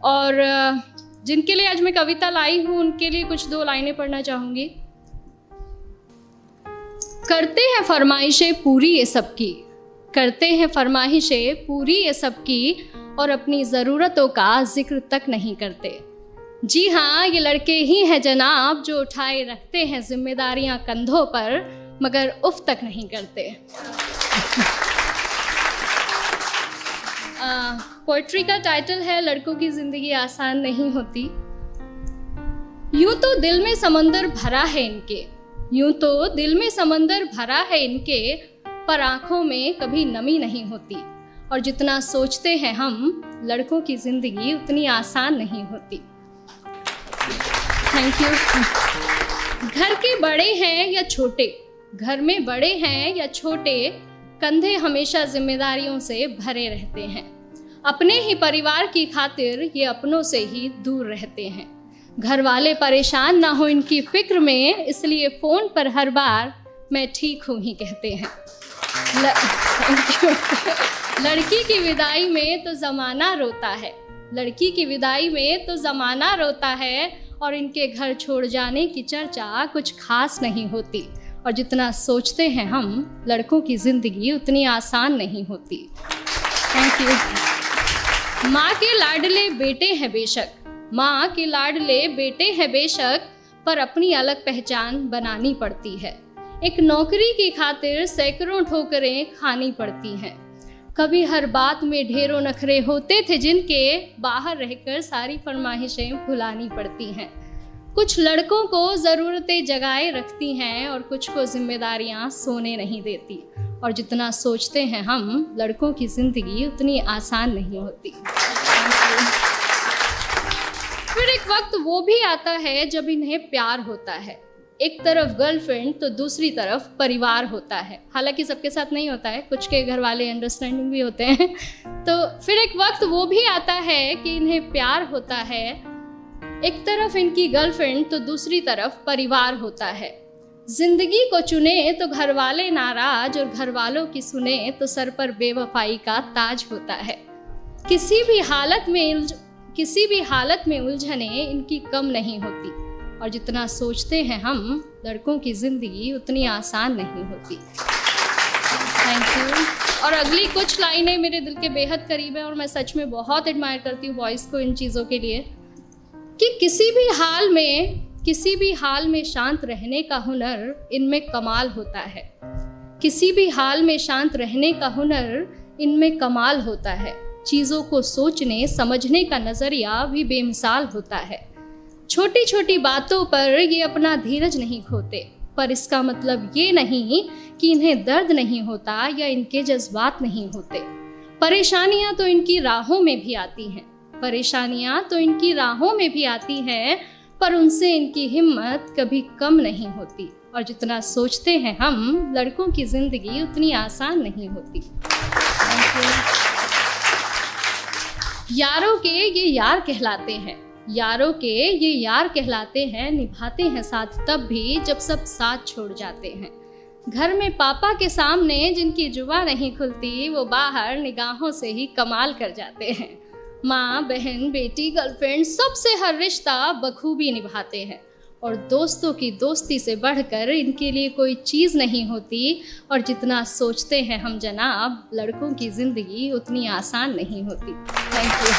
और जिनके लिए आज मैं कविता लाई हूँ उनके लिए कुछ 2 लाइनें पढ़ना चाहूँगी। करते हैं फरमाइशें पूरी ये सबकी, करते हैं फरमाइशें पूरी ये सबकी, और अपनी ज़रूरतों का जिक्र तक नहीं करते। जी हाँ, ये लड़के ही हैं जनाब जो उठाए रखते हैं जिम्मेदारियां कंधों पर, मगर उफ तक नहीं करते। पोइट्री का टाइटल है लड़कों की ज़िंदगी आसान नहीं होती। यूं तो दिल में समंदर भरा है इनके, यूं तो दिल में समंदर भरा है इनके, पर आँखों में कभी नमी नहीं होती। और जितना सोचते हैं हम, लड़कों की ज़िंदगी उतनी आसान नहीं होती। Thank you. घर के बड़े हैं या छोटे, घर में बड़े हैं या छोटे, कंधे हमेशा जिम्मेदारियों से भरे रहते हैं। अपने ही परिवार की खातिर ये अपनों से ही दूर रहते हैं। घर वाले परेशान ना हो इनकी फिक्र में, इसलिए फ़ोन पर हर बार मैं ठीक हूँ ही कहते हैं। लड़की की विदाई में तो ज़माना रोता है, लड़की की विदाई में तो ज़माना रोता है, और इनके घर छोड़ जाने की चर्चा कुछ खास नहीं होती। और जितना सोचते हैं हम, लड़कों की ज़िंदगी उतनी आसान नहीं होती। Thank you. माँ के लाडले बेटे हैं बेशक, माँ के लाडले बेटे हैं बेशक, पर अपनी अलग पहचान बनानी पड़ती है। एक नौकरी की खातिर सैकड़ों ठोकरें खानी पड़ती हैं। कभी हर बात में ढेरों नखरे होते थे जिनके, बाहर रहकर सारी फरमाइशें भुलानी पड़ती हैं। कुछ लड़कों को ज़रूरतें जगाए रखती हैं और कुछ को जिम्मेदारियां सोने नहीं देती। और जितना सोचते हैं हम, लड़कों की ज़िंदगी उतनी आसान नहीं होती। फिर एक वक्त वो भी आता है जब इन्हें प्यार होता है। एक तरफ गर्लफ्रेंड तो दूसरी तरफ परिवार होता है। हालांकि सबके साथ नहीं होता है, कुछ के घर वाले अंडरस्टैंडिंग भी होते हैं। तो फिर एक वक्त वो भी आता है कि इन्हें प्यार होता है। एक तरफ इनकी गर्लफ्रेंड तो दूसरी तरफ परिवार होता है। जिंदगी को चुने तो घर वाले नाराज, और घर वालों की सुने तो सर पर बेवफाई का ताज होता है। किसी भी हालत में उलझने इनकी कम नहीं होती। और जितना सोचते हैं हम, लड़कों की ज़िंदगी उतनी आसान नहीं होती। Thank you. और अगली कुछ लाइनें मेरे दिल के बेहद करीब है, और मैं सच में बहुत एडमायर करती हूँ बॉयज़ को इन चीज़ों के लिए, कि किसी भी हाल में शांत रहने का हुनर इनमें कमाल होता है। किसी भी हाल में शांत रहने का हुनर इनमें कमाल होता है। चीज़ों को सोचने समझने का नज़रिया भी बेमिसाल होता है। छोटी छोटी बातों पर ये अपना धीरज नहीं खोते, पर इसका मतलब ये नहीं कि इन्हें दर्द नहीं होता या इनके जज्बात नहीं होते। परेशानियां तो इनकी राहों में भी आती हैं, पर उनसे इनकी हिम्मत कभी कम नहीं होती। और जितना सोचते हैं हम, लड़कों की ज़िंदगी उतनी आसान नहीं होती। यारों के ये यार कहलाते हैं, यारों के ये यार कहलाते हैं, निभाते हैं साथ तब भी जब सब साथ छोड़ जाते हैं। घर में पापा के सामने जिनकी जुबान नहीं खुलती, वो बाहर निगाहों से ही कमाल कर जाते हैं। माँ, बहन, बेटी, गर्लफ्रेंड, सबसे हर रिश्ता बखूबी निभाते हैं। और दोस्तों की दोस्ती से बढ़कर इनके लिए कोई चीज़ नहीं होती। और जितना सोचते हैं हम जनाब, लड़कों की ज़िंदगी उतनी आसान नहीं होती। Thank you.